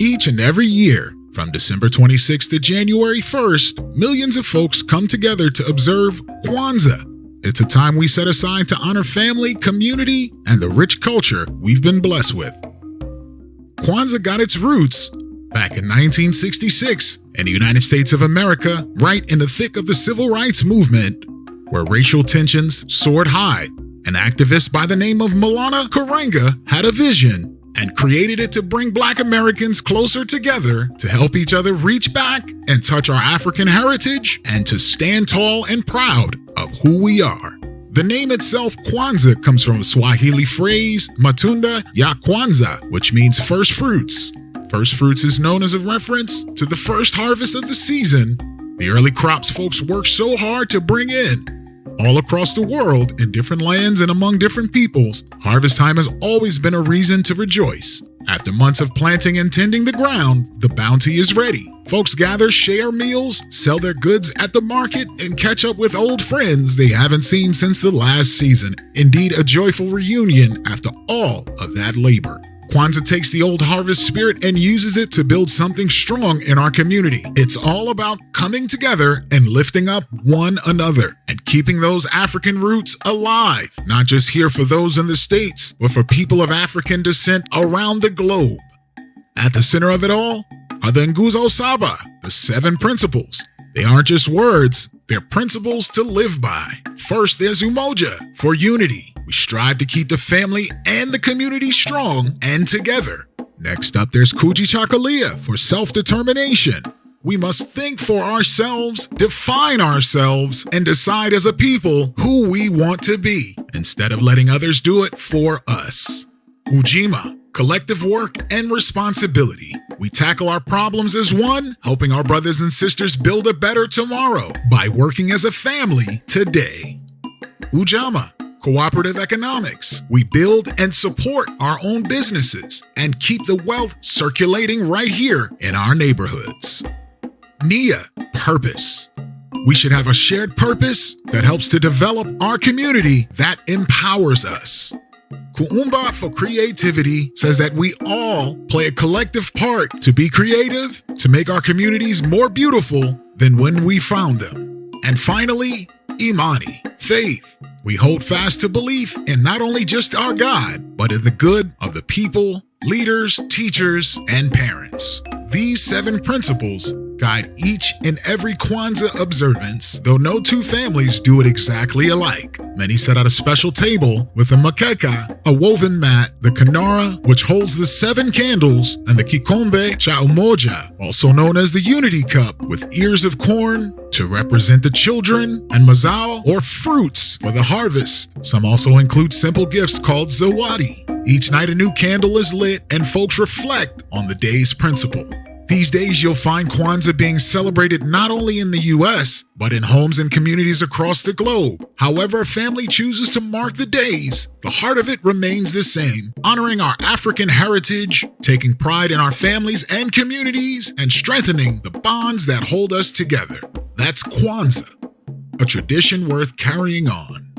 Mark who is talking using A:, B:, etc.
A: Each and every year, from December 26th to January 1st, millions of folks come together to observe Kwanzaa. It's a time we set aside to honor family, community, and the rich culture we've been blessed with. Kwanzaa got its roots back in 1966 in the United States of America, right in the thick of the civil rights movement, where racial tensions soared high. An activist by the name of Maulana Karenga had a vision and created it to bring Black Americans closer together to help each other reach back and touch our African heritage and to stand tall and proud of who we are. The name itself, Kwanzaa, comes from a Swahili phrase, Matunda ya Kwanza, which means first fruits. First fruits is known as a reference to the first harvest of the season, the early crops folks work so hard to bring in. All across the world, in different lands and among different peoples, harvest time has always been a reason to rejoice. After months of planting and tending the ground, the bounty is ready. Folks gather, share meals, sell their goods at the market, and catch up with old friends they haven't seen since the last season. Indeed, a joyful reunion after all of that labor. Kwanzaa takes the old harvest spirit and uses it to build something strong in our community. It's all about coming together and lifting up one another and keeping those African roots alive, not just here for those in the States, but for people of African descent around the globe. At the center of it all are the Nguzo Saba, the 7 principles. They aren't just words, they're principles to live by. First, there's Umoja, for unity. We strive to keep the family and the community strong and together. Next up, there's Kujichagulia, for self-determination. We must think for ourselves, define ourselves, and decide as a people who we want to be, instead of letting others do it for us. Ujima, collective work and responsibility. We tackle our problems as one, helping our brothers and sisters build a better tomorrow by working as a family today. Ujama, Cooperative Economics. We build and support our own businesses and keep the wealth circulating right here in our neighborhoods. Nia, purpose. We should have a shared purpose that helps to develop our community that empowers us. Kuumba, for creativity, says that we all play a collective part to be creative, to make our communities more beautiful than when we found them. And finally, Imani, faith. We hold fast to belief in not only just our God, but in the good of the people, leaders, teachers, and parents. These 7 principles guide each and every Kwanzaa observance, though no 2 families do it exactly alike. Many set out a special table with a mkeka, a woven mat, the kinara, which holds the 7 candles, and the kikombe cha Umoja, also known as the unity cup, with ears of corn to represent the children, and mazao, or fruits, for the harvest. Some also include simple gifts called zawadi. Each night a new candle is lit, and folks reflect on the day's principle. These days, you'll find Kwanzaa being celebrated not only in the U.S., but in homes and communities across the globe. However a family chooses to mark the days, the heart of it remains the same, honoring our African heritage, taking pride in our families and communities, and strengthening the bonds that hold us together. That's Kwanzaa, a tradition worth carrying on.